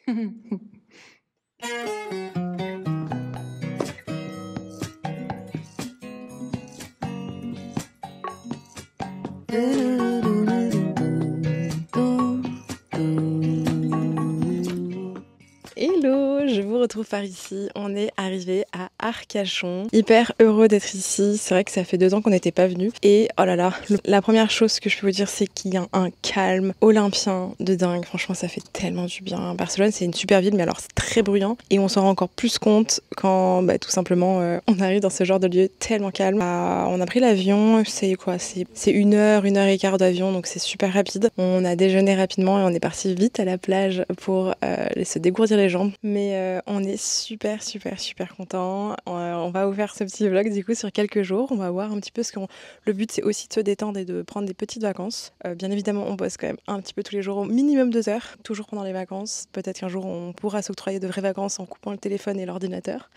Hello, je vous retrouve par ici. On est arrivé à Arcachon. Hyper heureux d'être ici. C'est vrai que ça fait 2 ans qu'on n'était pas venu. Et oh là là, la première chose que je peux vous dire, c'est qu'il y a un calme olympien de dingue. Franchement, ça fait tellement du bien. Barcelone, c'est une super ville, mais alors c'est très bruyant. Et on s'en rend encore plus compte quand tout simplement on arrive dans ce genre de lieu tellement calme. On a pris l'avion, c'est quoi? C'est 1 heure et quart d'avion, donc c'est super rapide. On a déjeuné rapidement et on est parti vite à la plage pour se dégourdir les jambes. Mais on est super contents. On va vous faire ce petit vlog du coup sur quelques jours. On va voir un petit peu le but, c'est aussi de se détendre et de prendre des petites vacances. Bien évidemment, on bosse quand même un petit peu tous les jours, au minimum 2 heures, toujours pendant les vacances. Peut-être qu'un jour on pourra s'octroyer de vraies vacances en coupant le téléphone et l'ordinateur.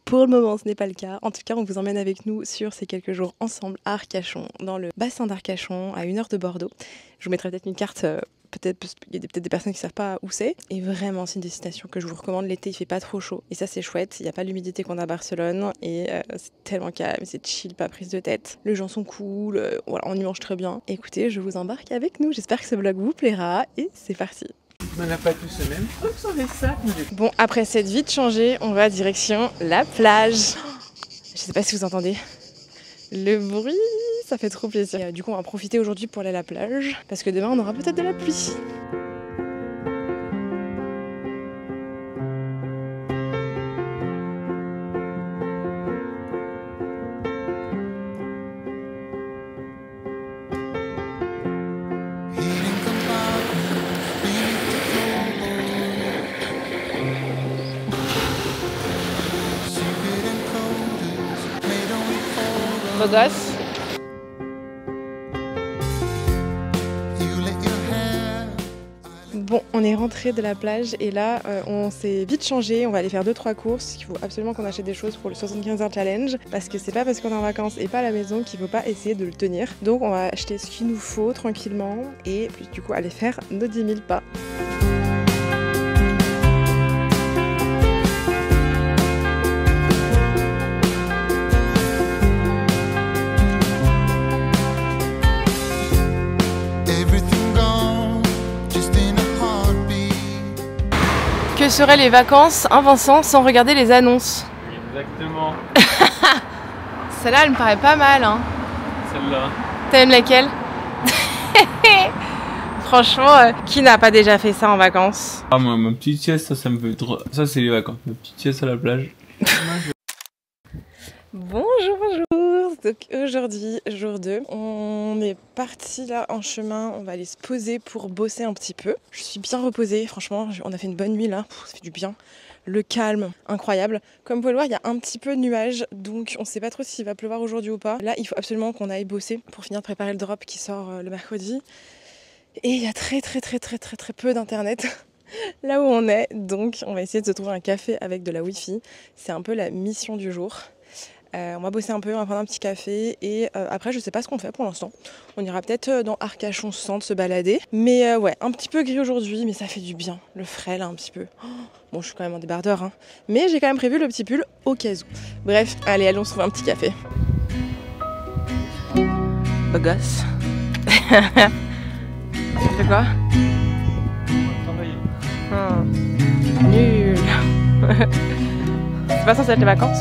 Pour le moment, ce n'est pas le cas. En tout cas, on vous emmène avec nous sur ces quelques jours ensemble à Arcachon, dans le bassin d'Arcachon, à 1 heure de Bordeaux. Je vous mettrai peut-être une carte, peut-être parce qu'il y a peut-être des personnes qui ne savent pas où c'est. Et vraiment, c'est une destination que je vous recommande. L'été, il fait pas trop chaud. Et ça, c'est chouette. Il n'y a pas l'humidité qu'on a à Barcelone. Et c'est tellement calme, c'est chill, pas prise de tête. Les gens sont cool, voilà, on y mange très bien. Écoutez, je vous embarque avec nous. J'espère que ce vlog vous plaira. Et c'est parti. On n'a pas tous le même truc sur les sacs. Bon, après cette vite changée, on va direction la plage. Je sais pas si vous entendez le bruit, ça fait trop plaisir. Et, du coup, on va profiter aujourd'hui pour aller à la plage, parce que demain, on aura peut-être de la pluie. Beau gosse. Bon, on est rentré de la plage et là, on s'est vite changé. On va aller faire 2-3 courses. Il faut absolument qu'on achète des choses pour le 75 heures challenge parce que c'est pas parce qu'on est en vacances et pas à la maison qu'il faut pas essayer de le tenir. Donc, on va acheter ce qu'il nous faut tranquillement et puis du coup aller faire nos 10 000 pas. Que seraient les vacances, hein Vincent, sans regarder les annonces? Exactement. Celle-là, elle me paraît pas mal, hein. Celle-là. T'aimes laquelle? Franchement, qui n'a pas déjà fait ça en vacances? Ah, moi, ma petite sieste, ça me fait trop. Ça, c'est les vacances. Ma petite sieste à la plage. Bonjour. Donc aujourd'hui, jour 2, on est parti là en chemin, on va aller se poser pour bosser un petit peu. Je suis bien reposée, franchement, on a fait une bonne nuit là, ça fait du bien. Le calme, incroyable. Comme vous pouvez le voir, il y a un petit peu de nuages, donc on sait pas trop s'il va pleuvoir aujourd'hui ou pas. Là, il faut absolument qu'on aille bosser pour finir de préparer le drop qui sort le mercredi. Et il y a très peu d'internet là où on est, donc on va essayer de se trouver un café avec de la wifi. C'est un peu la mission du jour. On va bosser un peu, on va prendre un petit café et après je sais pas ce qu'on fait pour l'instant. On ira peut-être dans Arcachon Centre se balader. Mais ouais, un petit peu gris aujourd'hui, mais ça fait du bien. Le frais là un petit peu. Oh, bon, je suis quand même en débardeur, hein. Mais j'ai quand même prévu le petit pull au cas où. Bref, allez, allons se trouver un petit café. Beau gosse. Ça fait quoi? Travailler. Oh, nul. C'est pas censé être les vacances?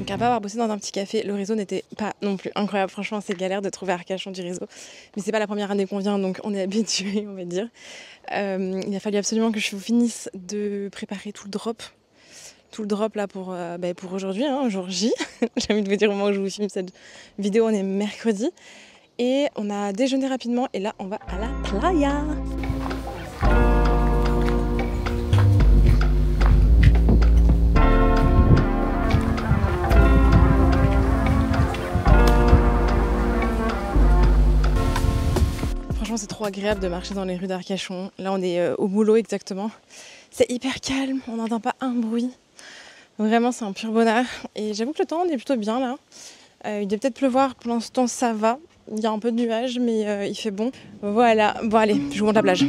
Après avoir bossé dans un petit café, le réseau n'était pas non plus incroyable. Franchement, c'est galère de trouver à Arcachon du réseau. Mais c'est pas la première année qu'on vient, donc on est habitué, on va dire. Il a fallu absolument que je vous finisse de préparer tout le drop. tout le drop là pour aujourd'hui, hein, jour J. J'ai envie de vous dire au moment où je vous filme cette vidéo, on est mercredi. Et on a déjeuné rapidement et là on va à la playa. Franchement c'est trop agréable de marcher dans les rues d'Arcachon. Là on est au boulot exactement. C'est hyper calme, on n'entend pas un bruit. Vraiment c'est un pur bonheur. Et j'avoue que le temps on est plutôt bien là. Il doit peut-être pleuvoir, pour l'instant ça va. Il y a un peu de nuages mais il fait bon. Voilà, bon allez, je vous montre la plage.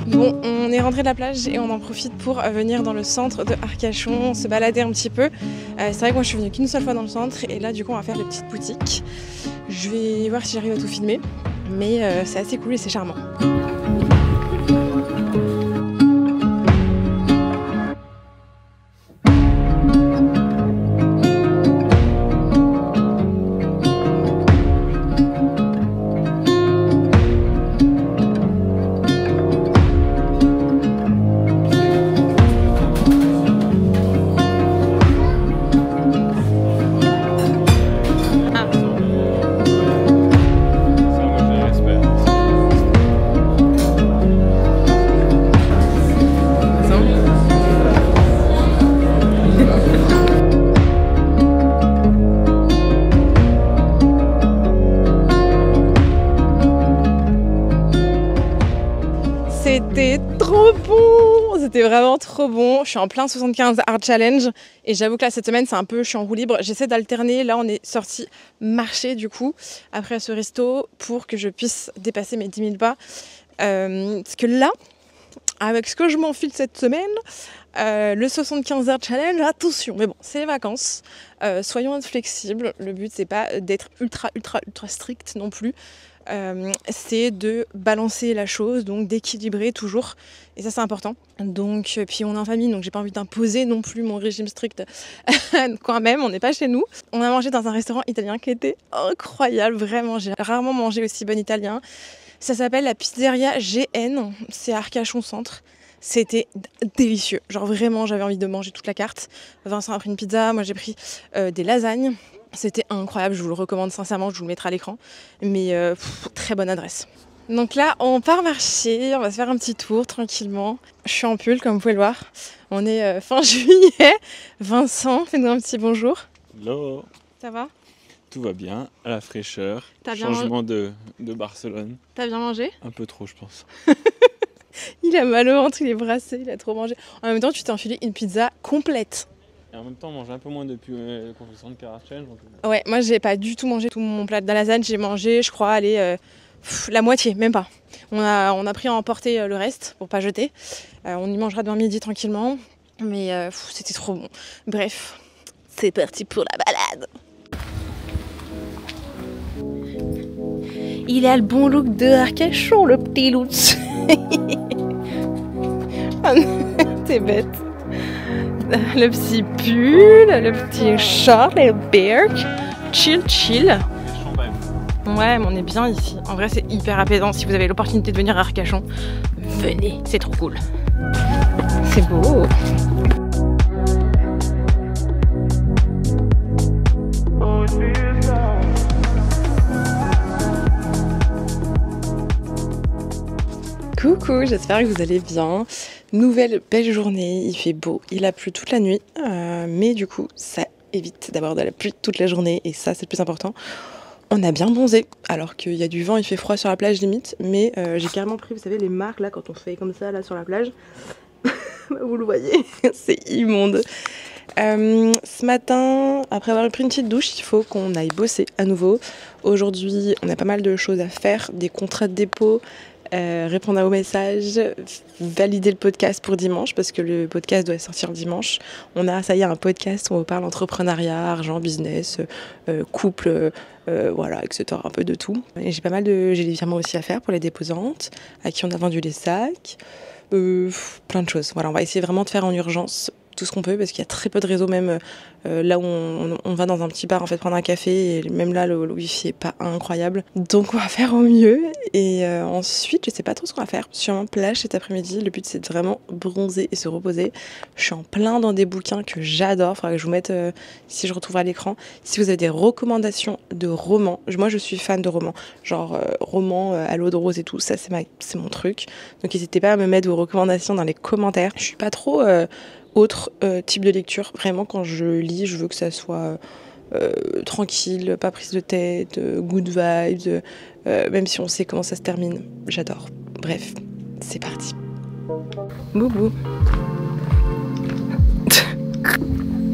Bon, on est rentré de la plage et on en profite pour venir dans le centre de Arcachon, se balader un petit peu. C'est vrai que moi je suis venue qu'une seule fois dans le centre et là du coup on va faire des petites boutiques. Je vais voir si j'arrive à tout filmer, mais c'est assez cool et c'est charmant. C'était trop bon, c'était vraiment trop bon. Je suis en plein 75 Hard Challenge et j'avoue que là cette semaine c'est un peu, je suis en roue libre. J'essaie d'alterner, là on est sorti marcher du coup après ce resto pour que je puisse dépasser mes 10 000 pas. Parce que là, avec ce que je m'enfile cette semaine, le 75 Hard Challenge, attention, mais bon, c'est les vacances, soyons flexibles. Le but c'est pas d'être ultra strict non plus. C'est de balancer la chose, donc d'équilibrer toujours, et ça c'est important. Donc puis on est en famille, donc j'ai pas envie d'imposer non plus mon régime strict quand même, on n'est pas chez nous. On a mangé dans un restaurant italien qui était incroyable, vraiment, j'ai rarement mangé aussi bon italien. Ça s'appelle la Pizzeria GN, c'est à Arcachon Centre. C'était délicieux, genre vraiment j'avais envie de manger toute la carte. Vincent a pris une pizza, moi j'ai pris des lasagnes. C'était incroyable, je vous le recommande sincèrement, je vous le mettrai à l'écran. Mais très bonne adresse. Donc là, on part marcher, on va se faire un petit tour tranquillement. Je suis en pull, comme vous pouvez le voir. On est fin juillet. Vincent, fais-nous un petit bonjour. Hello. Ça va? Tout va bien, à la fraîcheur. Bien changement de Barcelone. T'as bien mangé? Un peu trop, je pense. Il a mal au ventre, il est brassé, il a trop mangé. En même temps, tu t'es enfilé une pizza complète. Et en même temps, on mange un peu moins depuis le confession de Carachel. Ouais, moi j'ai pas du tout mangé tout mon plat de lasagne, j'ai mangé, je crois, la moitié, même pas. On a pris à emporter le reste pour pas jeter. On y mangera demain midi tranquillement, mais c'était trop bon. Bref, c'est parti pour la balade. Il a le bon look de Arcachon, le petit Lutz. T'es bête. Le petit pull, le petit short, les berks, chill. Ouais, mais on est bien ici. En vrai, c'est hyper apaisant. Si vous avez l'opportunité de venir à Arcachon, venez, c'est trop cool. C'est beau. Coucou, j'espère que vous allez bien. Nouvelle belle journée, il fait beau, il a plu toute la nuit, mais du coup ça évite d'avoir de la pluie toute la journée et ça c'est le plus important. On a bien bronzé, alors qu'il y a du vent, il fait froid sur la plage limite, mais j'ai carrément pris, vous savez, les marques là quand on fait comme ça là sur la plage. Vous le voyez, c'est immonde. Ce matin, après avoir pris une petite douche, il faut qu'on aille bosser à nouveau. Aujourd'hui, on a pas mal de choses à faire, des contrats de dépôt, répondre à vos messages, valider le podcast pour dimanche, parce que le podcast doit sortir dimanche. On a, ça y est, un podcast où on parle entrepreneuriat, argent, business, couple, voilà, etc. Un peu de tout. Et j'ai des virements aussi à faire pour les déposantes, à qui on a vendu les sacs. Plein de choses. Voilà, on va essayer vraiment de faire en urgence tout ce qu'on peut parce qu'il y a très peu de réseaux même là où on va dans un petit bar en fait prendre un café et même là le wifi est pas incroyable. Donc on va faire au mieux et ensuite je sais pas trop ce qu'on va faire. Sûrement plage cet après-midi. Le but c'est de vraiment bronzer et se reposer. Je suis en plein dans des bouquins que j'adore. Faudra que je vous mette si je retrouve à l'écran. Si vous avez des recommandations de romans, moi je suis fan de romans, genre romans à l'eau de rose et tout. Ça c'est mon truc. Donc n'hésitez pas à me mettre vos recommandations dans les commentaires. Je suis pas trop autre type de lecture, vraiment quand je lis, je veux que ça soit tranquille, pas prise de tête, good vibes, même si on sait comment ça se termine, j'adore. Bref, c'est parti. Boubou.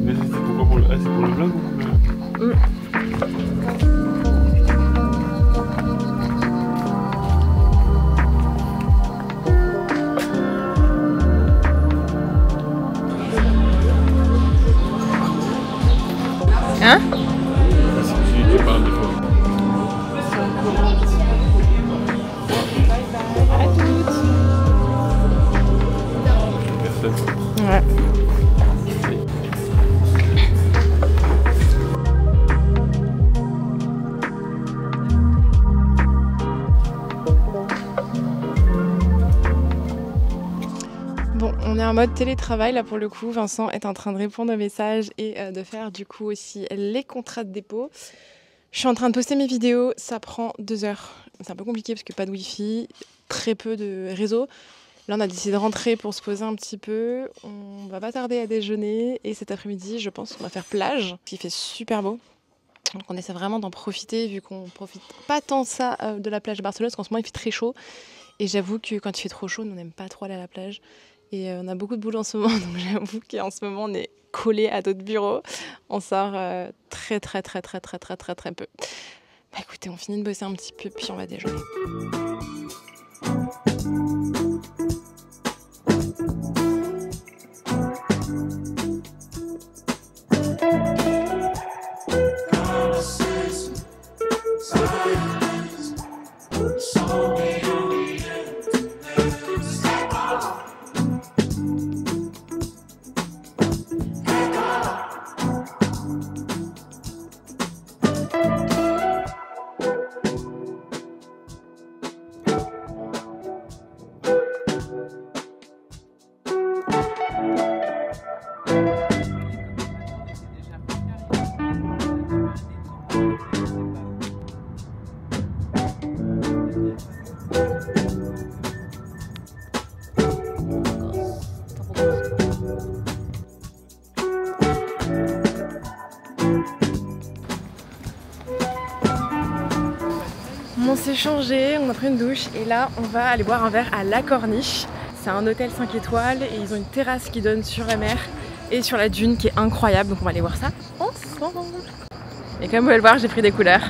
Mais c'est pourquoi pour c'est pour le vlog ou pour le... Hein? Tu parles des fois. À toutes. Ouais. Bon, on est en mode télétravail là pour le coup. Vincent est en train de répondre aux messages et de faire du coup aussi les contrats de dépôt. Je suis en train de poster mes vidéos, ça prend 2 heures. C'est un peu compliqué parce que pas de wifi, très peu de réseau. Là on a décidé de rentrer pour se poser un petit peu. On va pas tarder à déjeuner et cet après-midi je pense qu'on va faire plage. Il fait super beau. Donc on essaie vraiment d'en profiter vu qu'on profite pas tant ça de la plage de Barcelone parce qu'en ce moment il fait très chaud. Et j'avoue que quand il fait trop chaud, nous on n'aime pas trop aller à la plage. Et on a beaucoup de boulot en ce moment, donc j'avoue qu'en ce moment on est collé à d'autres bureaux. On sort très peu. Bah écoutez, on finit de bosser un petit peu, puis on va déjeuner. On s'est changé, on a pris une douche et là on va aller boire un verre à La Corniche. C'est un hôtel 5 étoiles et ils ont une terrasse qui donne sur la mer et sur la dune qui est incroyable, donc on va aller voir ça ensemble. Et comme vous pouvez le voir, j'ai pris des couleurs.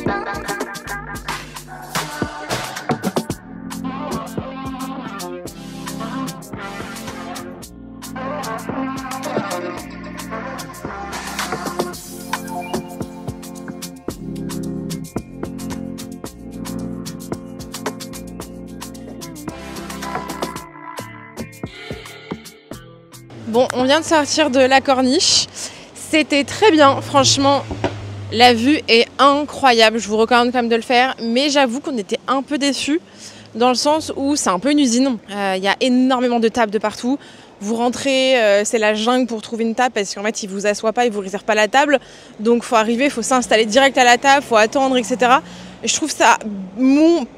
Bye. Bon, on vient de sortir de la corniche. C'était très bien, franchement. La vue est incroyable, je vous recommande quand même de le faire. Mais j'avoue qu'on était un peu déçus, dans le sens où c'est un peu une usine. Y a énormément de tables de partout. Vous rentrez, c'est la jungle pour trouver une table, parce qu'en fait, ils vous assoient pas, ils vous réservent pas la table. Donc, faut arriver, faut s'installer direct à la table, faut attendre, etc. Et je trouve ça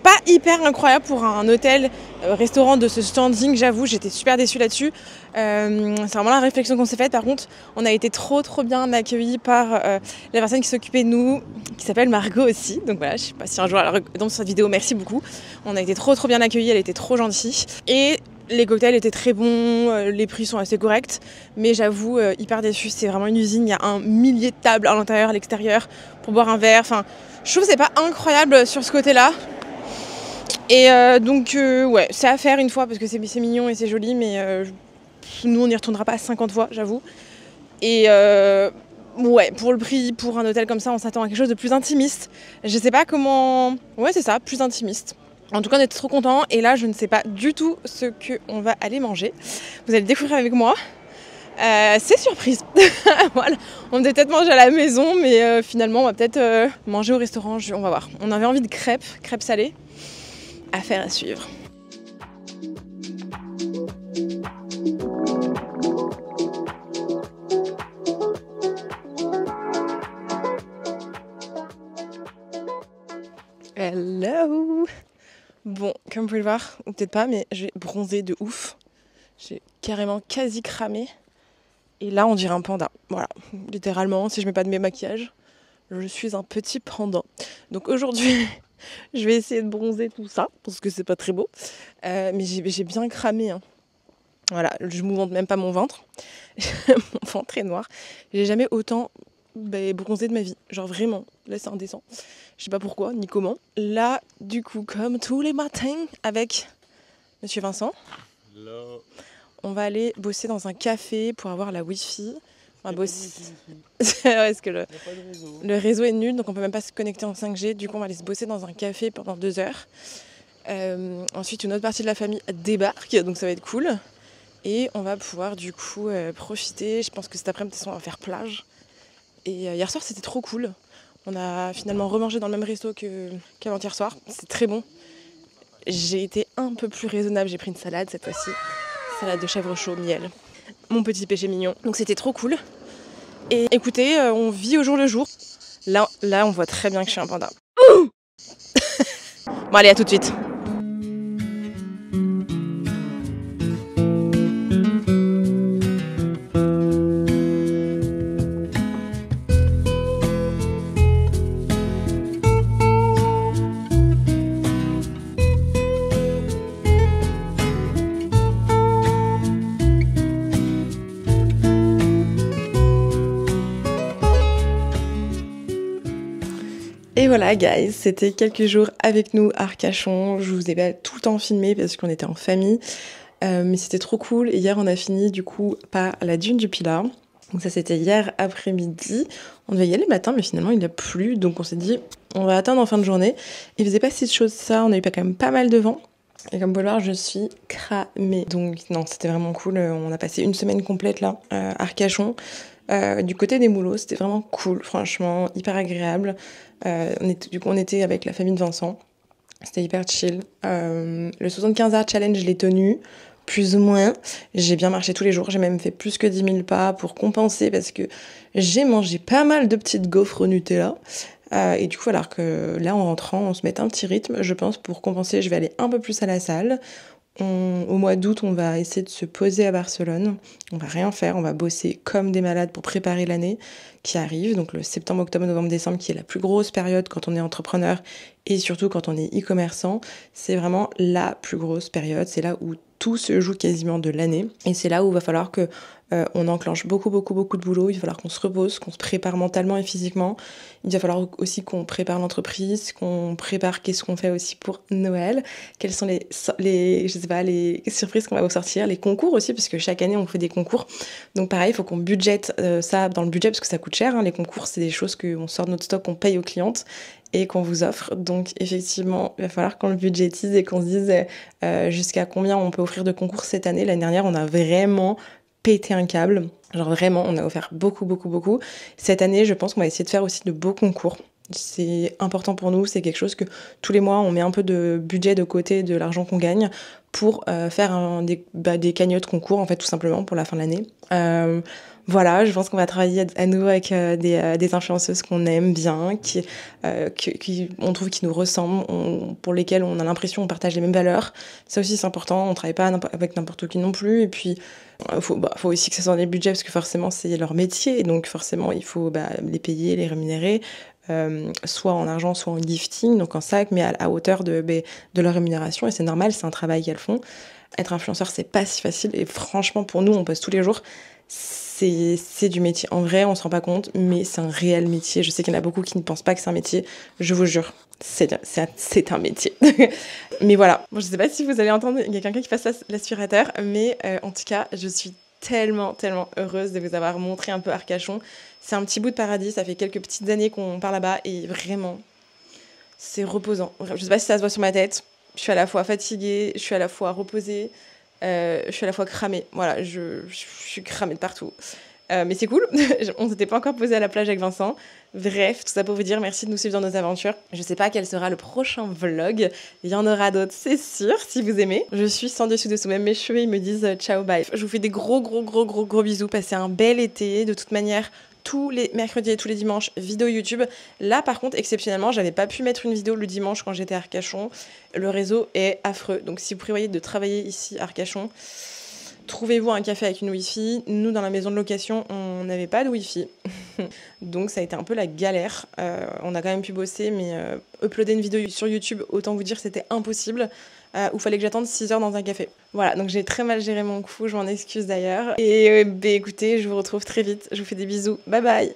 pas hyper incroyable pour un hôtel, restaurant de ce standing. J'avoue, j'étais super déçue là-dessus. C'est vraiment la réflexion qu'on s'est faite. Par contre, on a été trop bien accueillis par la personne qui s'occupait de nous, qui s'appelle Margot aussi. Donc voilà, je sais pas si un jour elle regarde cette vidéo, merci beaucoup. On a été trop bien accueillis, elle était trop gentille. Et les cocktails étaient très bons, les prix sont assez corrects, mais j'avoue, hyper déçue. C'est vraiment une usine, il y a un millier de tables à l'intérieur, à l'extérieur, pour boire un verre. Enfin, je trouve que c'est pas incroyable sur ce côté-là. Et donc, ouais, c'est à faire une fois, parce que c'est mignon et c'est joli, mais nous, on n'y retournera pas 50 fois, j'avoue. Et ouais, pour le prix, pour un hôtel comme ça, on s'attend à quelque chose de plus intimiste. Je sais pas comment... Ouais, c'est ça, plus intimiste. En tout cas, on était trop contents. Et là, je ne sais pas du tout ce qu'on va aller manger. Vous allez le découvrir avec moi. C'est surprise. Voilà. On devait peut-être manger à la maison, mais finalement, on va peut-être manger au restaurant. On va voir. On avait envie de crêpes salées. Affaire à suivre. Hello! Bon, comme vous pouvez le voir, ou peut-être pas, mais j'ai bronzé de ouf. J'ai carrément quasi cramé. Et là, on dirait un panda. Voilà, littéralement, si je mets pas de mes maquillages, je suis un petit panda. Donc aujourd'hui, je vais essayer de bronzer tout ça, parce que c'est pas très beau. Mais j'ai bien cramé. Hein. Voilà, je ne montre même pas mon ventre. Mon ventre est noir. J'ai jamais autant bronzé de ma vie. Genre vraiment, là c'est indécent. Je sais pas pourquoi, ni comment. Là, du coup, comme tous les matins, avec Monsieur Vincent, Hello. On va aller bosser dans un café pour avoir la Wi-Fi. On va bosser... Parce que le réseau est nul, donc on peut même pas se connecter en 5G. Du coup, on va aller se bosser dans un café pendant 2 heures. Ensuite, une autre partie de la famille débarque, donc ça va être cool. Et on va pouvoir du coup profiter. Je pense que cet après-midi, on va faire plage. Et hier soir, c'était trop cool. On a finalement remangé dans le même resto qu'avant-hier soir. C'est très bon. J'ai été un peu plus raisonnable. J'ai pris une salade cette fois-ci. Salade de chèvre chaud, miel. Mon petit péché mignon. Donc c'était trop cool. Et écoutez, on vit au jour le jour. Là, on voit très bien que je suis un panda. Bon, allez, à tout de suite. Et voilà guys, c'était quelques jours avec nous à Arcachon. Je vous ai pas tout le temps filmé parce qu'on était en famille, mais c'était trop cool. Et hier on a fini du coup par la dune du Pilat. Donc ça c'était hier après-midi. On devait y aller le matin mais finalement il a plu, donc on s'est dit on va attendre en fin de journée. Il faisait pas si de choses ça, on a eu quand même pas mal de vent. Et comme vous pouvez le voir, je suis cramée. Donc non, c'était vraiment cool. On a passé une semaine complète là, à Arcachon. Du côté des Moulots, c'était vraiment cool, franchement, hyper agréable. On était avec la famille de Vincent. C'était hyper chill. Le 75 Art Challenge, je l'ai tenu, plus ou moins. J'ai bien marché tous les jours. J'ai même fait plus que 10 000 pas pour compenser parce que j'ai mangé pas mal de petites gaufres au Nutella. Et du coup, alors que là, en rentrant, on se met un petit rythme, je pense, pour compenser. Je vais aller un peu plus à la salle. Au mois d'août, on va essayer de se poser à Barcelone. On va rien faire, on va bosser comme des malades pour préparer l'année qui arrive. Donc le septembre, octobre, novembre, décembre, qui est la plus grosse période quand on est entrepreneur et surtout quand on est e-commerçant. C'est vraiment la plus grosse période. C'est là où tout se joue quasiment de l'année. Et c'est là où il va falloir que on enclenche beaucoup de boulot. Il va falloir qu'on se repose, qu'on se prépare mentalement et physiquement. Il va falloir aussi qu'on prépare l'entreprise, qu'on prépare qu'est-ce qu'on fait aussi pour Noël. Quelles sont les surprises qu'on va vous sortir, les concours aussi, parce que chaque année on fait des concours. Donc pareil, il faut qu'on budgète ça dans le budget parce que ça coûte cher. Hein. Les concours, c'est des choses qu'on sort de notre stock, qu'on paye aux clientes et qu'on vous offre. Donc effectivement, il va falloir qu'on le budgétise et qu'on se dise jusqu'à combien on peut offrir de concours cette année. L'année dernière, on a vraiment pété un câble. Genre vraiment, on a offert beaucoup. Cette année, je pense qu'on va essayer de faire aussi de beaux concours. C'est important pour nous, c'est quelque chose que tous les mois, on met un peu de budget de côté de l'argent qu'on gagne pour faire des cagnottes concours, en fait, tout simplement, pour la fin de l'année. Voilà, je pense qu'on va travailler à nouveau avec des influenceuses qu'on aime bien, on trouve qui nous ressemblent, pour lesquelles on a l'impression qu'on partage les mêmes valeurs. Ça aussi, c'est important, on travaille pas avec n'importe qui non plus. Et puis, faut aussi que ça soit des budgets, parce que forcément, c'est leur métier. Et donc, forcément, il faut les payer, les rémunérer. Soit en argent, soit en gifting, donc en sac, mais à hauteur de leur rémunération. Et c'est normal, c'est un travail qu'elles font. Être influenceur, c'est pas si facile. Et franchement, pour nous, on poste tous les jours. C'est du métier. En vrai, on se rend pas compte, mais c'est un réel métier. Je sais qu'il y en a beaucoup qui ne pensent pas que c'est un métier. Je vous jure, c'est un métier. Mais voilà. Bon, je sais pas si vous allez entendre, il y a quelqu'un qui passe l'aspirateur, mais en tout cas, je suis tellement heureuse de vous avoir montré un peu Arcachon. C'est un petit bout de paradis. Ça fait quelques petites années qu'on part là-bas et vraiment, c'est reposant. Je sais pas si ça se voit sur ma tête. Je suis à la fois fatiguée, je suis à la fois reposée. Je suis à la fois cramée, voilà, je suis cramée de partout. Mais c'est cool, on s'était pas encore posé à la plage avec Vincent. Bref, tout ça pour vous dire merci de nous suivre dans nos aventures. Je sais pas quel sera le prochain vlog, il y en aura d'autres, c'est sûr, si vous aimez. Je suis sans dessus dessous, même mes cheveux ils me disent ciao bye. Je vous fais des gros bisous, passez un bel été. De toute manière, tous les mercredis et tous les dimanches, vidéo YouTube. Là, par contre, exceptionnellement, j'avais pas pu mettre une vidéo le dimanche quand j'étais à Arcachon. Le réseau est affreux. Donc, si vous prévoyez de travailler ici à Arcachon, trouvez-vous un café avec une Wi-Fi. Nous, dans la maison de location, on n'avait pas de Wi-Fi. Donc, ça a été un peu la galère. On a quand même pu bosser, mais uploader une vidéo sur YouTube, autant vous dire que c'était impossible. Où il fallait que j'attende 6 heures dans un café. Voilà, donc j'ai très mal géré mon coup, je m'en excuse d'ailleurs. Et écoutez, je vous retrouve très vite. Je vous fais des bisous. Bye bye!